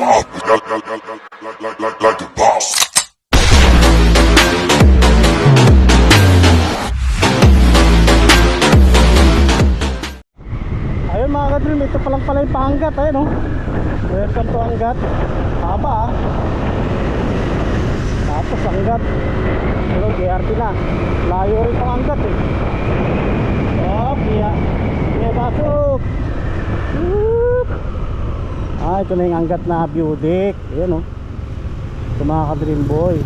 talk like the boss. Ayun mga kadrim, ito palang pala yung paanggat. Ayun oh, welcome to Angat. Haba ah. Tapos Angat, pero JRT na. Layo rin pang Angat eh. Oh, kaya pasok. Whoop. Ah, ito na yung Angat na view deck. Ayun oh, ito mga kadrim boy.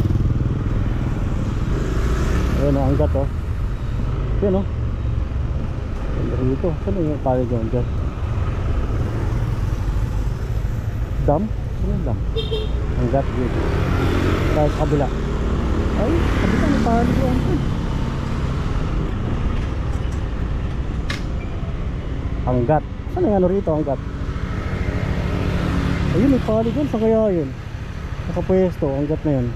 Ayun oh, Angat oh. Ayun oh, dito, saan yung pala dyan? Dam? Saan yung dam? Angat dito. Tayo sa kabila. Ay, kabila may pala dyan. Angat. Saan yung ano rito? Angat. Ayun, may pala dyan. Saan kaya yun? Nakapwesto, Angat na yun.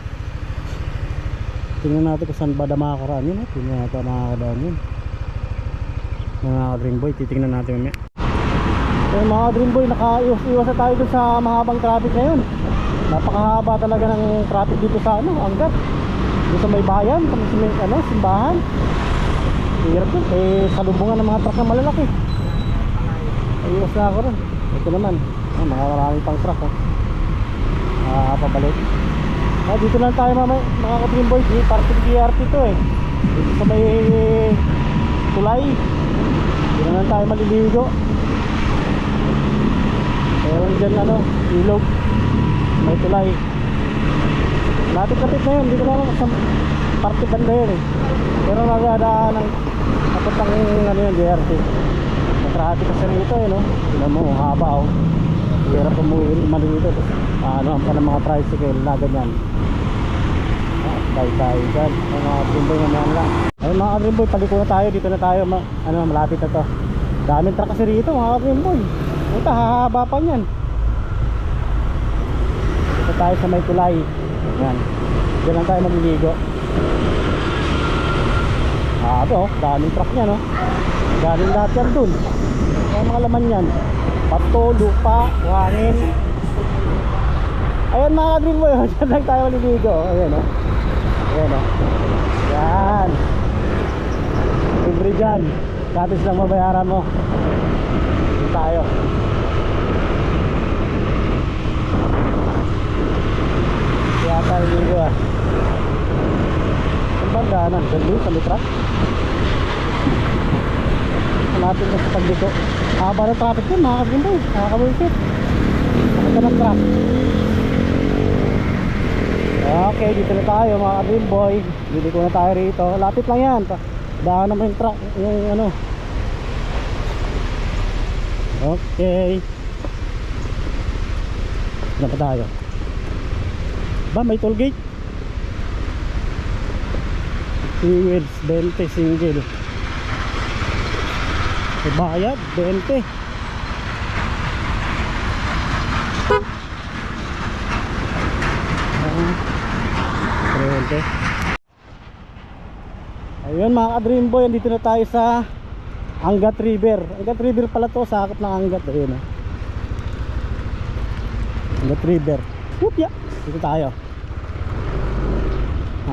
Tingnan natin kung saan ba damakaraan yun. Tingnan natin damakaraan yun. Mga Dream Boy, titingnan natin mamaya. So mga Dream Boy, nakaiwas na tayo dun sa mahabang traffic ngayon. Napakahaba talaga ng traffic dito sa Angat. Dito sa may bayan, sa simbahan. Hirap yun, salubungan ng mga truck na malalaki. Iwas na ako rin. Ito naman, maraming pang truck pabalik. Dito lang tayo mamaya mga Dream Boy, parking DRT to eh. Dito sa may tulay. Dito na tayo maliligo. Meron dyan ilog, may tulay. Lapit-lapit na yun. Dito na lang sa parte banda yun eh. Pero nagadaan ng kapatang yun, JRT. Matraffic kasi rito eh no. Tignan mo, haba oh. Hirap umali dito. Ang pa ng mga tricycle na ganyan. Tayo dyan. Mga Dreamboy naman lang. Ayun mga Dreamboy, paliko na tayo. Dito na tayo. Malapit na to. Daming truck kasi rito mga Dreamboy. Ito, hahaba pa yan. Dito tayo sa may tulay. Yan. Diyan lang tayo maliligo. Ito, daming truck yan galing lahat yan dun. Ang mga laman yan. Pato, lupa, wangin. Ayan mga Dreamboy. Diyan lang tayo maliligo. Ayan Ayan yan. Libre dyan. Gratis lang mabayaran mo. Dito tayo. Kaya tayo dito ang bandanan. Ganda sa litra. Hanapin na sa pagdito. Haba ng traffic yun mga Dreamboy. Nakakabuisit. Nakita ng truck. Okay, dito na tayo mga Dreamboy. Dito na tayo rito. Lapit lang yan. Daan naman yung truck. Yung Okay. Dito pa tayo. Ba, may toll gate. Wheels, 20 single. May bayad, 20. Ayun mga Dreamboy, andito na tayo sa Angat River. Angat River pala to, sakop ng Angat. Ayun Angat River. Whoopya! Dito tayo.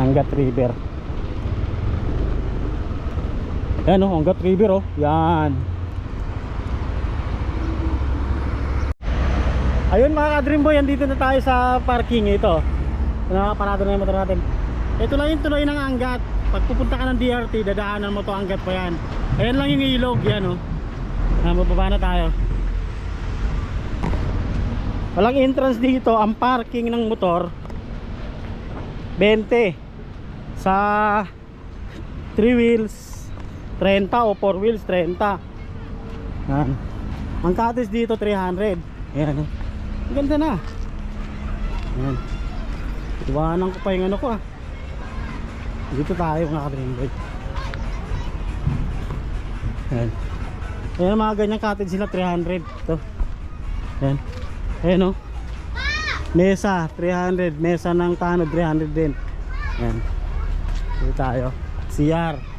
Angat River. Ayan Angat River yan. Ayun mga Dreamboy, andito na tayo sa parking ito. Nakaparado na yung motor natin. Ito lang yung tuloy ng Angat. Pag pupunta ka ng DRT, dadaanan mo to Angat pa yan. Ayan lang yung ilog yan mababa na tayo. Walang entrance dito. Ang parking ng motor 20. Sa 3 wheels 30 o 4 wheels 30. Yan. Ang cottage dito 300. Ayan ang ganda na. Ayan. Iwanan ko pa yung ko Dito tayo mga Dreamboy. Ayan. Ayan mga ganyang cottage sila 300 ito. Ayan. Ayan Mesa 300. Mesa ng tanod 300 din. Ayan. Dito tayo. CR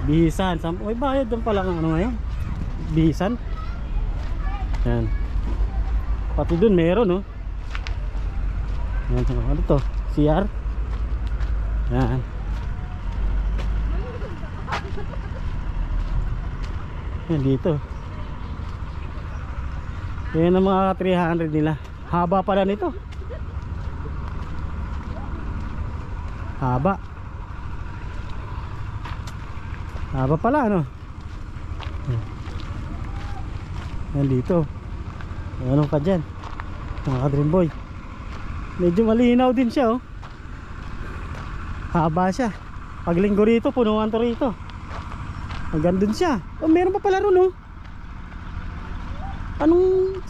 Bihisan. May bayad doon pala ngayon. Bihisan. Ayan. Pati dun meron Yan, ano to? CR? Yan. Yan dito. Yan ang mga 300 nila. Haba pala nito. Haba. Haba pala ano. Yan dito. Ano ka dyan? Mga Dream Boy. Medyo malinaw din siya oh. Haba siya. Pag linggo rito, punuan to rito. Hanggang dun siya. Oh, meron pa pala ron oh.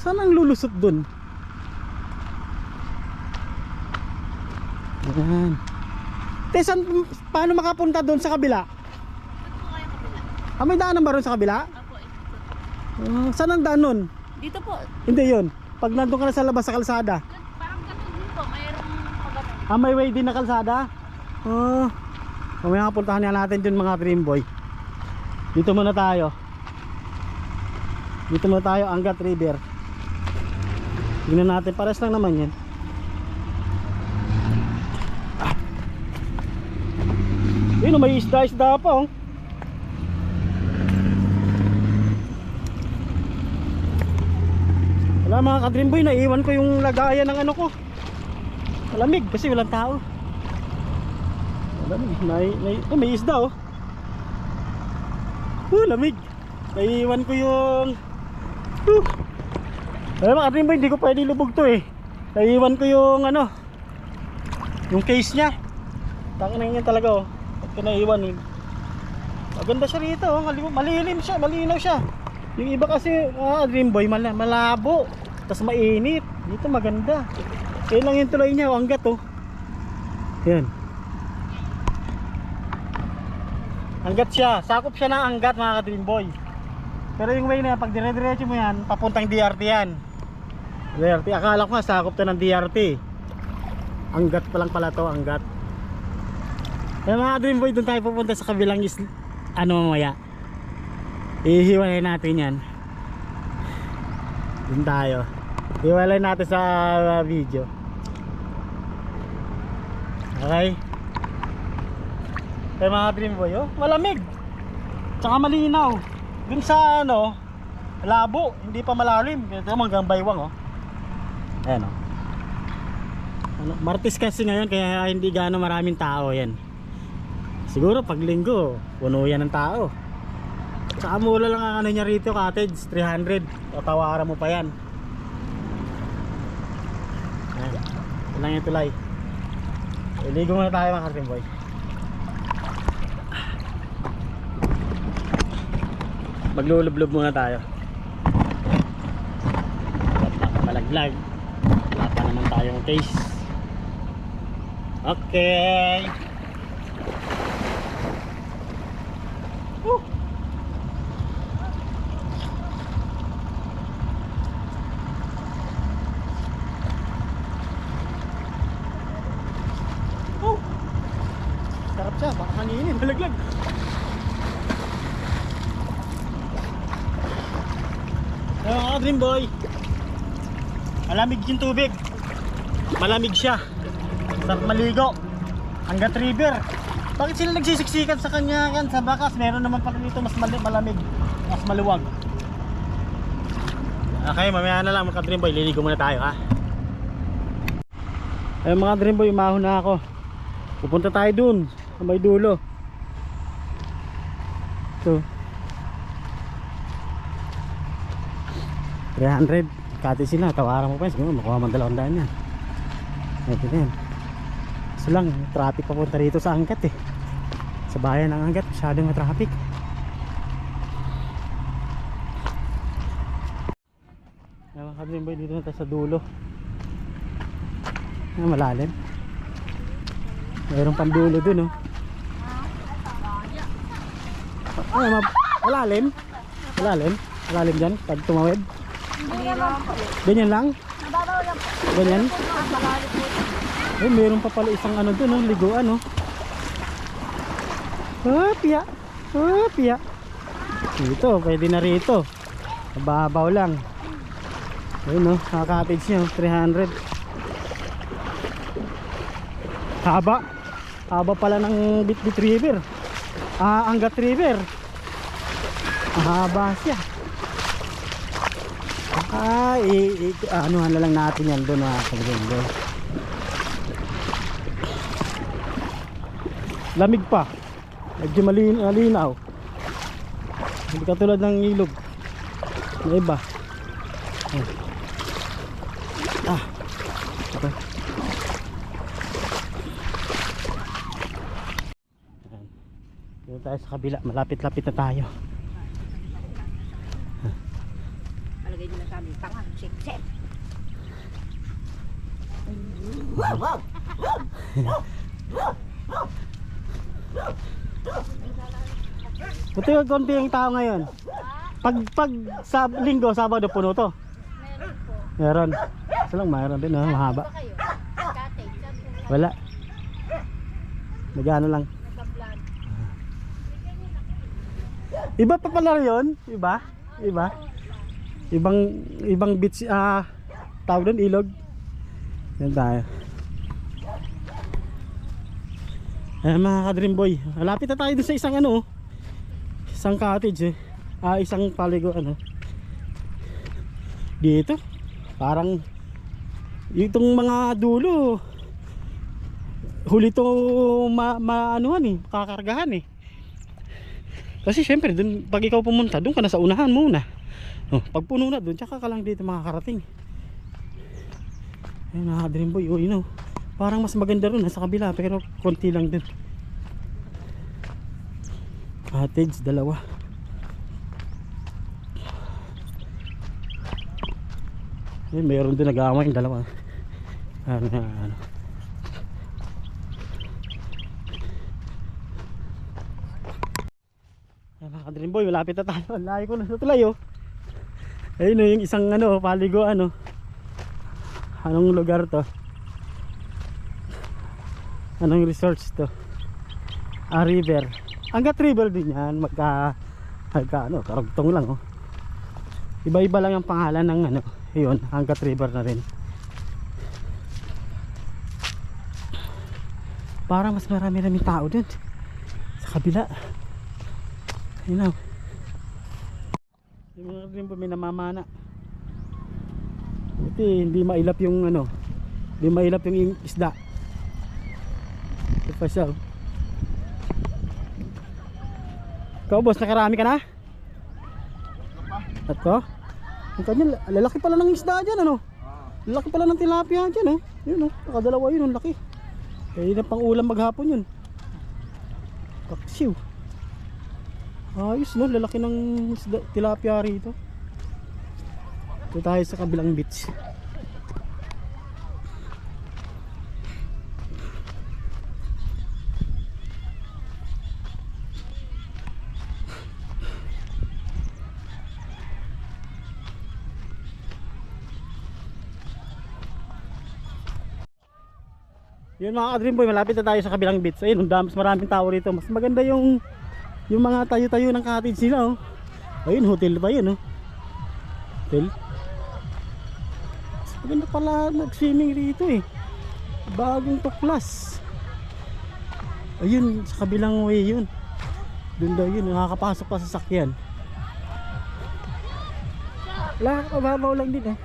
Saan ang lulusot dun? Yan. Tesan, paano makapunta dun sa kabila? Ah, may daanan ba ron sa kabila? Opo, Saan ang daan nun? dito po. Hindi yun. Pag nandun ka na sa labas sa kalsada. Parang ganun din po, mayroong pagano. Ah, may way din na kalsada? Mamaya puntahan nga natin dun mga Dream Boy. Dito muna tayo. Dito muna tayo, Angat River. Tingnan natin, pares lang naman yan. Yun, may isda-isda pa oh. Wala mga ka-Dream Boy, naiwan ko yung lagayan ng ano ko. Malamig kasi walang tao. Malamig, may isda oh. Lamig. Naiwan ko yung Alam mga Dream Boy, hindi ko pwede lubog to eh. Naiwan ko yung ano, yung case nya. Tangan yan talaga oh. Ba't ko naiwan eh. Maganda siya rito oh. Malilim siya, malinaw siya. Yung iba kasi Dream Boy malabo, tapos mainit. Dito maganda. Yan lang yung tuloy niya, Angat oh. Yan. Angat siya, sakop siya ng Angat mga ka-Dream Boy. Pero yung way na yan, pag dire-diretso mo yan, papuntang DRT yan. DRT, akala ko nga sakop to ng DRT. Angat pa lang pala to, Angat. Kaya mga Dream Boy, doon tayo pupunta sa kabilang mamaya. Ihiwalay natin yan. Doon tayo. Ihiwalay natin sa video. Okay. Kaya mga Dream Boy, oh, malamig. Tsaka malinaw. Dun sa ano, labo, hindi pa malalim. Ito hanggang baywang oh. Ayan oh. Martes kasi ngayon kaya hindi gaano maraming tao yan. Siguro pag linggo, puno yan ng tao. Tsaka mula lang ang ano niya rito, cottage, 300. Tatawaran mo pa yan. Ayan. Ito lang yung tulay. Iligo muna tayo mga Dream Boy. Maglulublob muna tayo. Malaglag. Wala pa naman tayong case. Okay. Sarap siya, baka kaninin, malaglag. Mga Dream Boy, malamig yung tubig. Malamig siya. Sarap maligo. Angat River. Bakit sila nagsisiksikan sa kanya yan? Sa bakas, meron naman pala dito mas malamig, mas maluwag. Okay, mamaya na lang mga Dream Boy, liligo muna tayo ha. Ayun mga Dream Boy, umahon na ako. Pupunta tayo dun sa may dulo. So 300 kati sila, tawaran mo pa siguro makuha man 200 yan. Ito yan. So lang, traffic papunta rito sa Angat eh. Sa bayan ng Angat, masyadong traffic. Mga Dream Boy, dito na tayo sa dulo. Malalim. Mayroong pandulo dun oh. Malalim. Malalim dyan pag tumawid. Ganyan lang? Ganyan? Eh, meron pa pala isang ano dun oh, liguan oh. Piya. Piya. Dito, pwede na rito. Mababaw lang. Ayun oh, cottage nyo, 300. Haba. Haba pala ng Bitbit River. Angat River. Haba siya. Anuhan na lang natin yan doon mga kaganda. Lamig pa. Medyo malinaw. Hindi katulad ng ilog na iba. Ito. Dito tayo sa kabila. Malapit-lapit na tayo. Alagay nila sa amin. Tangan, sip. Buti yung konti yung tao ngayon. Pag sa linggo, Sabado, puno to. Meron po. Meron. Isa lang mayroon din, mahaba. Ba kayo? Cottage. Wala. Nagano lang. Nagka-vlog. Iba pa pala yun? Iba? Ibang beach, tawag doon, ilog. Yan tayo. Mga ka-dream boy, malapit na tayo dun sa isang isang cottage isang paligo dito. Parang itong mga dulo huli to makakargahan kasi syempre dun, pag ikaw pumunta dun ka na sa unahan muna. Pag puno na dun tsaka ka lang dito makakarating. Ayun mga dream boy, parang mas maganda ron sa kabila pero konti lang din. Cottage, dalawa. Mayroon din nag-aamay yung dalawa. Mga ka-dream boy, malapit na tayo. Ang layo ko na sa tulay Ayun yung isang paligo anong lugar to? Anong resort to? River. Angat River din yan. Karugtong lang Iba-iba lang yung pangalan ng yun, Angat River na rin. Parang mas marami-raming tao dun sa kabila. Ayun yung mga rin po may namamana. Hindi mailap yung hindi mailap yung isda. Ito pa siya. Ikaw boss, nakarami ka na? Tatlo? Ang kanya, lalaki pala ng isda dyan lalaki pala ng tilapia dyan yun nakadalawa yun, ang laki. Kaya na pang ulam maghapon yun. Kaksiw. Ayos lalaki ng isda, tilapia rito. Ito tayo sa kabilang beach. Yun mga ka-dream boy, malapit na tayo sa kabilang beach. Ayun, mas maraming tao rito. Mas maganda yung mga tayo-tayo ng cottage nila Ayun, hotel pa yun Hotel. Mas maganda pala mag-swimming rito Bagong tuklas. Ayun, sa kabilang way yun. Doon daw yun, nakakapasok pa sa sakyan. Wala, mababaw lang din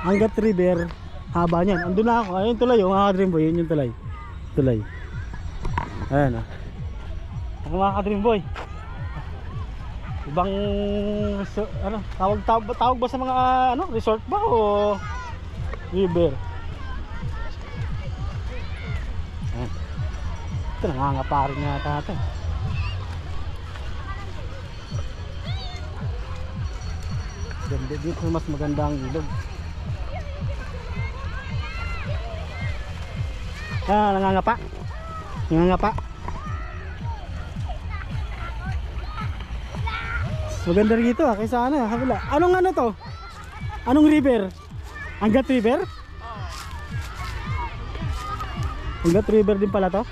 Angat River, haba niyan. Andun na ako. Ayun tulay, mga ka-dream boy, yun yung tulay. Ayan ang mga ka-dream boy. Ibang tawag ba sa mga resort ba o river? Ito nangangapa rin yata ito. Dito mas maganda ang ilog. Nangangapa. Maganda rito kaysa kabila. Anong to? Anong river? Angat River? Angat River din pala to.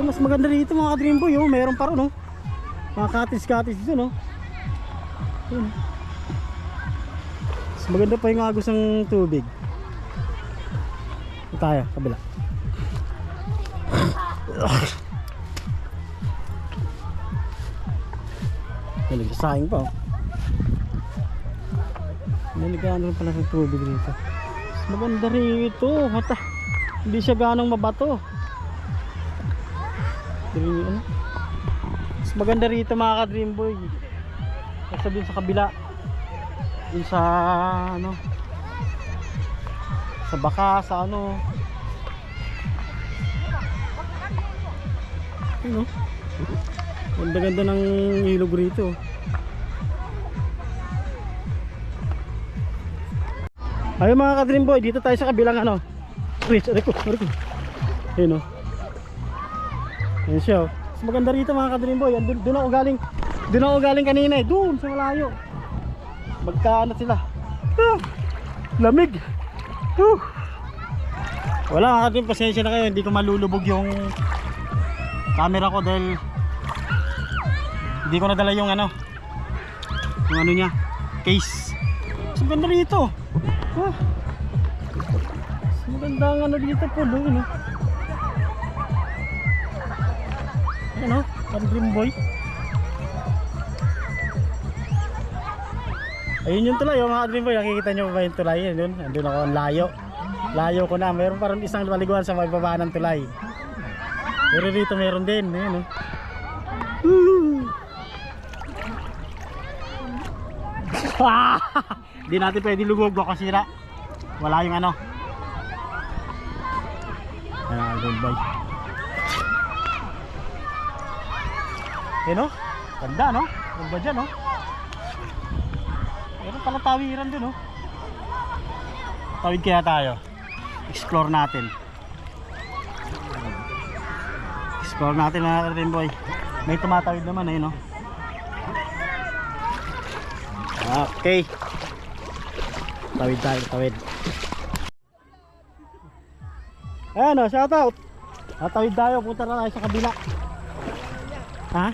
mas maganda dito mga ka-dream boy, oh. Meron pa rin, oh. Mga cottage dito, no. Yun. Mas maganda pa yung agos ng tubig. Ito tayo, kabila. Naligasahing pa, oh. Naligaan pala ng tubig dito. Mas maganda rito. Hata, hindi siya ganong mabato. Ano? Mas maganda rito mga ka-dream boy. Kasi dun sa kabila, dun sa ano, sa baka, sa ano, ano, ganda-ganda ng ilog rito. Ayun mga ka-dream boy, dito tayo sa kabilang ano, Rich. Ayun, oh. Ayun siya, oh. Mas maganda rito mga ka-dream boy. Doon ako galing kanina, eh. Doon sa malayo. Magkaano sila. Lamig. Wala mga ka-dream, pasensya na kayo. Hindi ko malulubog yung camera ko dahil hindi ko nadala yung ano niya, case. Mas maganda rito. Mas maganda ang ano dito po. Doon, ano, ka-dream boy. Ayun yung tulay, mga ka-dream boy. Nakikita nyo ba yung tulay? Andun ako, ang layo ko na. Meron parang isang paliguan sa may baba ng tulay. Pero dito meron din. Ayun, Hindi natin pwede lugog, baka sira. Wala yung ano. Ayan, goodbye. Ayun, ganda, no? Ganda dyan, no? Meron pala tawiran dun, no? Tawid kaya tayo. Explore natin. Explore natin mga ka-dream boy. May tumatawid naman, ayun, no? Okay. Tawid tayo, tawid. Ayan, oh, shout out. Tawid tayo, punta na tayo sa kabila. Ha?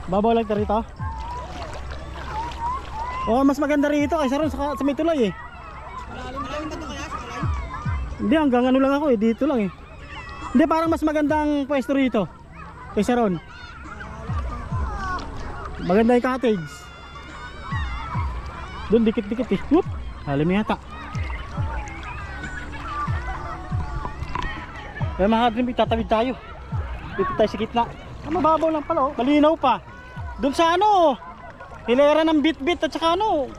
Babaw lang tayo rito? Oh, mas maganda rito kaysa ron sa may tulay, eh. Malalim ba ito kaya sa kalay? Hindi, hanggang ano lang ako, eh. Dito lang, eh. Hindi, parang mas magandang pwesto rito kaysa ron. Maganda yung cottage. Doon dikit-dikit, eh. Whoop! Alam yata. Kaya mga ka-dream, tatawid tayo. Dito tayo sa gitna. Mababaw lang pala, oh. Malinaw pa. Doon sa ano, hilera ng bit-bit at saka ano,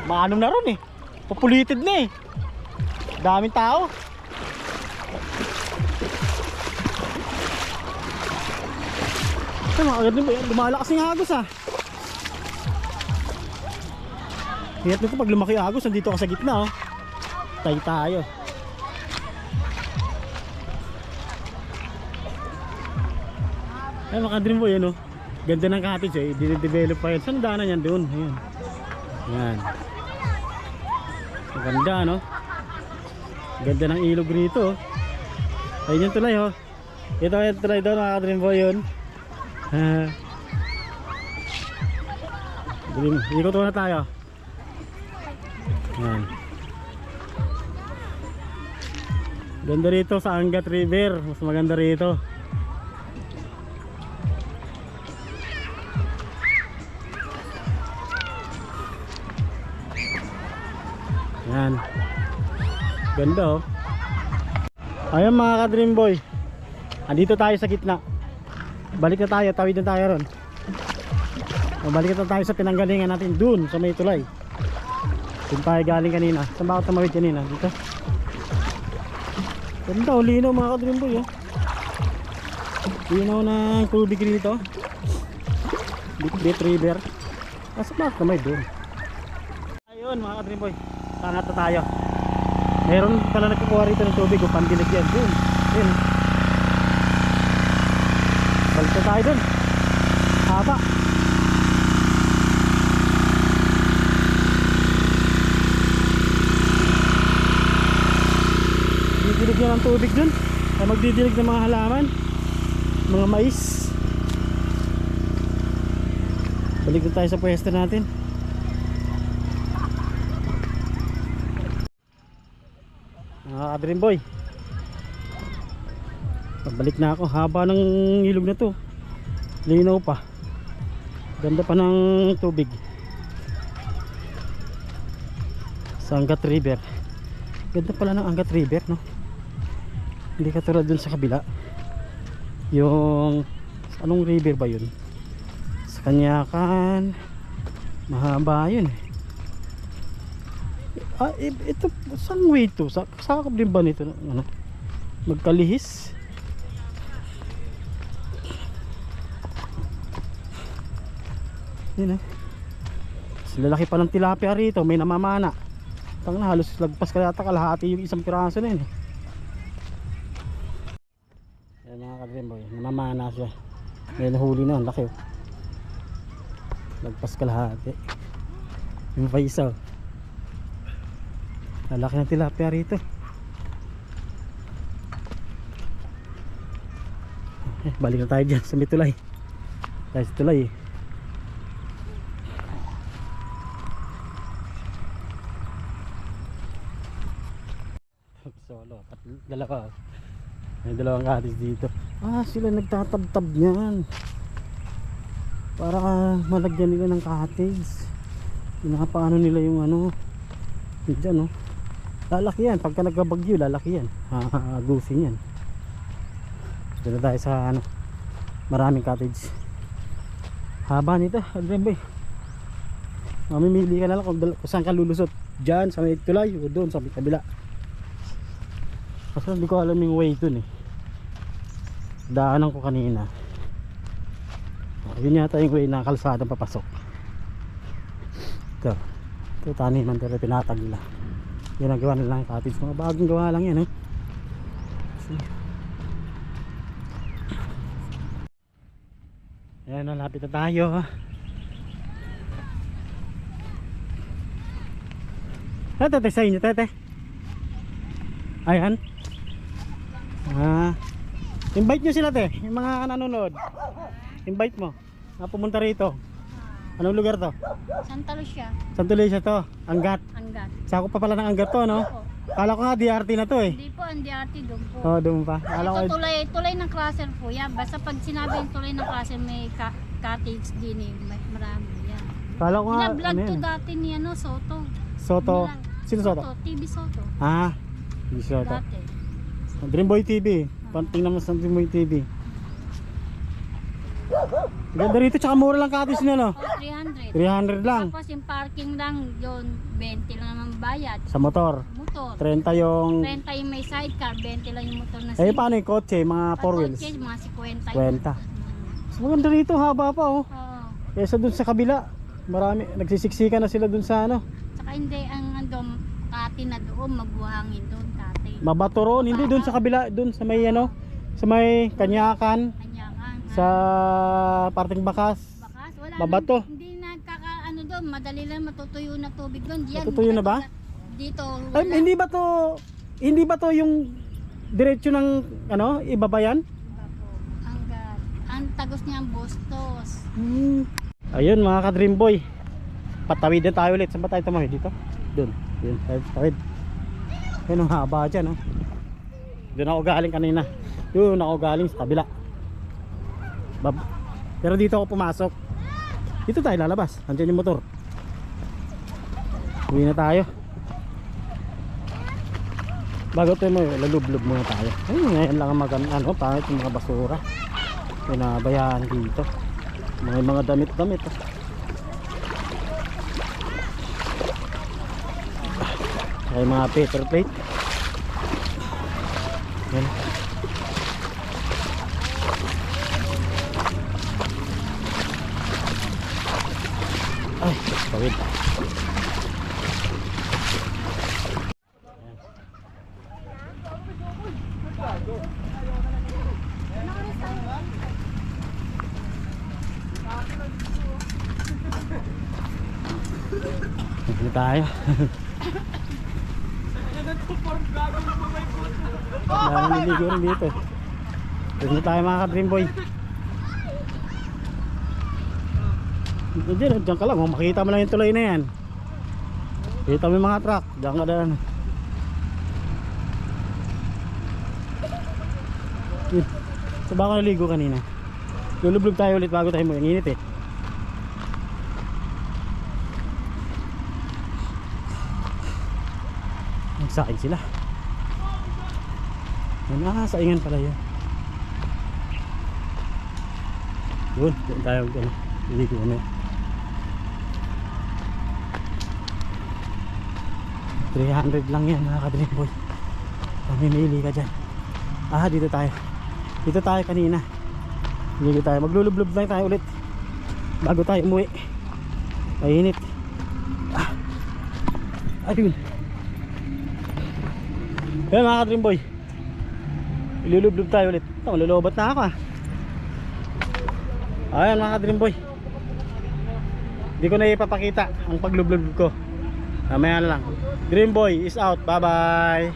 maanong na ron, eh. Populated na, eh. Daming tao. Ay, mga ka-dream, lumalakas yung agos, ah. Hiyat nito pag lumaki yung agos, nandito ka sa gitna, oh. Tayo. Ay, mga ka-dream boy, ano? Ganda ng cottage, eh. Dine-develop pa yan. Saan daanan yan doon? Ayan. Ayan. Ganda, no? Ganda ng ilog rito, oh. Ayun yung tulay, oh. Ito yung tulay doon, mga ka-dream boy, yun. Ikot na tayo. Ayan. Ganda rito sa Angat River. Mas maganda rito. Ayan. Ganda, oh. Ayan mga ka-dream boy. Andito tayo sa gitna. Balik na tayo, tawid na tayo ron. Balik na tayo sa pinanggalingan natin dun sa may tulay. Doon tayo galing kanina. Saan ba ako tumawid kanina? Dito. Ganda, linaw mga ka-dream boy, oh. Linaw ng tubig rito. Bit river. Asa ba ako tumawid doon? Ayun mga ka-dream boy, tangat na tayo. Meron pala nagkukuha rito ng tubig, o pandilig yan doon. Ayun. Balik na tayo doon. Haba. Didilig yan ang tubig dun. Ay magdidilig ng mga halaman. mga mais. Balik na tayo sa pwesto natin. Mga ka-Dream Boy, pagbalik na ako. Haba ng ilog na to, linaw pa, ganda pa ng tubig sa Angat River. Ganda pala ng Angat River, no? Hindi katulad dun sa kabila, yung anong river ba yun, sa Kanyakan, mahaba yun. Ito saan way to? Sakop din ba nito, ano, magkalihis? Yun eh, lalaki pa ng tilapia rito, may namamana. Tang na, halos lagpas ka yata kalahati yung isang piraso na yun eh. Yan mga ka-Dream Boy, namamana siya. May nahuli na, ang laki oh. Lagpas kalahati. Yung pa isa oh, ang laki ng tilapia rito. Balik na tayo dyan sa may tulay. Tayo sa tulay eh. Solo, dalawa. May dalawang katis dito. Sila nagtatabtab niyan para malagyan nila ng cottage. Pinapaano nila yung ano dyan, no? Lalaki yan, pagka nagbabagyo lalaki yan, hagusin yan. Dito tayo sa ano, maraming cottage. Haba nito, Dream Boy. Mamimili ka na lang kung saan ka lulusot, dyan sa may tulay o doon sa may kabila. Kasi hindi ko alam yung way dun eh. Daanan ko kanina. Yun yata yung way na kalsadang papasok. Ito taniman, pero pinatag nila. Yan ang gawa nila ng cottage. Mga bagong gawa lang yan eh. Ayan, nalapit na tayo. Tete sa inyo, tete. Ayan. Invite nyo sila, te, yung mga nanonood. Invite mo na pumunta rito. Anong lugar to? Santa Lucia. Santa Lucia to, Angat. Angat. Sakop pa pala ng Angat to, no? Opo. Kala ko nga DRT na to eh. Hindi po, ang DRT doon po. Oh, doon pa. Kala ko Ito tulay ng crosser po yan. Basta pag sinabi yung tulay ng crosser, may cottage din eh. Marami yan. Kala ko nga Vlog ano to yan. dati ni ano, Soto. Soto. Nilang- Sino Soto? TV Soto. Hindi Soto. Dati. Dream Boy TV. Tingnan mo sa Dream Boy TV. Ganda rito, tsaka mura lang cottage na, no? 300. 300 lang. Tapos yung parking lang, yun, 20 lang naman bayad. Sa motor. Motor. 30 yung... 30 yung may sidecar, 20 lang yung motor na Paano yung kotse? Mga 4 wheels? Kotse, mga 50. 50. So, maganda rito, haba pa oh. Oo. Kesa dun sa kabila, marami, nagsisiksika na sila dun sa ano. Saka hindi, ang andong kati na doon, magbuhangin doon, kati. Mabato ron, hindi dun sa kabila, dun sa may ano, sa may Kanyakan, Kanyakan. sa parting Bakas. Bakas, wala Mabato. Hindi nagkakaano doon, madali lang matutuyo na tubig doon. Diyan, Matutuyo na ba? Dito, Ay, wala. hindi ba to yung diretso ng ano, ibabayan? Iba po. Ang tagos niya ang Bustos. Ayun mga ka-Dream Boy, patawid na tayo ulit. Saan ba tayo tumawid? Dito? Doon, yun, tawid. Ayun ang haba dyan, oh. Doon ako galing kanina. Doon ako galing sa kabila. Pero dito ako pumasok. Dito tayo lalabas. Andiyan yung motor. Uwi na tayo. Bago tayo mo, lalublob muna tayo. Ayun, ngayon lang ang ano, pangit yung mga basura. Pinabayaan dito. Mga damit-damit. Ay mga paper plate. Yan. Ay, tawid. Hindi tayo. Dami niligo rin dito. Dito na tayo mga ka-dream boy. Diyan ka lang, makikita mo lang yung tulay na yan. Kita mo yung mga truck, diyan ka daan. So baka naligo kanina. Lulublog tayo ulit bago tayo mo, ang init eh. Nagsaing sila. Yan, saingan pala yan. Yun, doon tayo naligo na. 300 lang yan mga ka-dream boy. Pamimili ka dyan. Dito tayo. Dito tayo kanina. Dito tayo. Maglulublob lang tayo ulit bago tayo umuwi. Mainit. Ayun. Ayan mga ka-dream boy. Ilulublob tayo ulit. Ito, malulubat na ako Ayan mga ka-dream boy. Hindi ko na ipapakita ang paglublob ko. Mamaya na lang. Dream boy is out. Bye bye.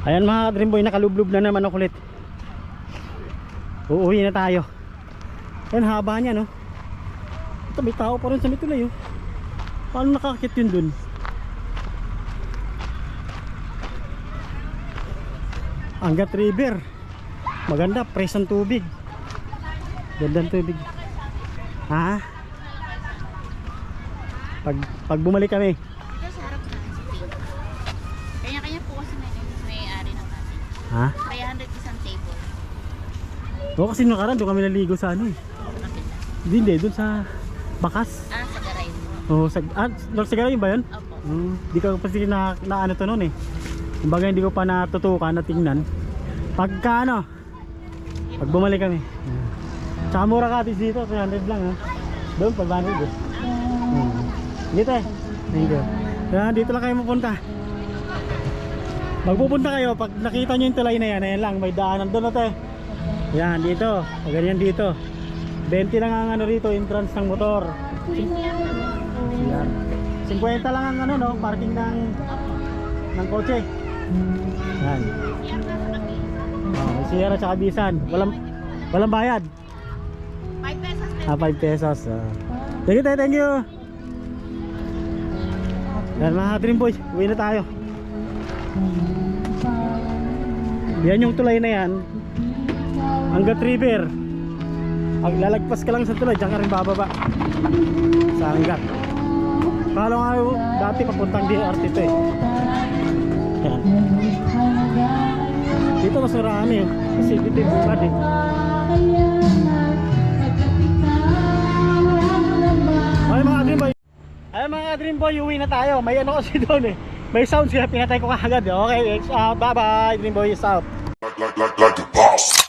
Ayan mga dream boy, nakalublob na naman ako ulit. Uuwi na tayo. Ayan, haba niya no. Ito, may tao pa rin sa mitulay oh. Paano nakakakit yun dun? Angat River. Maganda, fresh ang tubig. Gandang tubig. Pag bumalik kami. Dito sa harap na si Pink. Kanya-kanya po kasi may-ari ng kasi. 300 isang table. Oo, kasi nakaraan doon kami naligo sa ano eh. Hindi, doon sa Bakas. Sa garay. Oo, sa Garay ba yun? Opo. Di ko kasi na ano to noon eh. Kumbaga hindi ko pa natutukan na tingnan. Pagka ano, pag bumalik kami. Tsaka mura cottage dito, 300 lang ha. Doon, 500 eh. Dito eh. Thank you. Kaya dito lang kayo mapunta. Magpupunta kayo pag nakita nyo yung tulay na yan. Ayan lang, may daanan doon natin. Yan, dito. O ganyan dito. 20 lang ang ano rito, entrance ng motor. Yan. 50 lang ang ano no, parking ng kotse. Yan. May Sierra tsaka Bisan. Walang bayad. 5 pesos. 5 pesos. Thank you. Yan mga dream boys, uwi na tayo. Yan yung tulay na yan, Angat River. Pag lalagpas ka lang sa tulay, diyan ka rin bababa sa Angat. Kala nga dati papuntang DRT ito eh. Yan. Dito mas marami eh, kasi dito yung bungad eh. Ay mga dream boy, uwi na tayo. May ano kasi doon eh, may sounds kaya pinatay ko kagad. Okay, it's out. Bye bye, dream boy is out. Like the boss.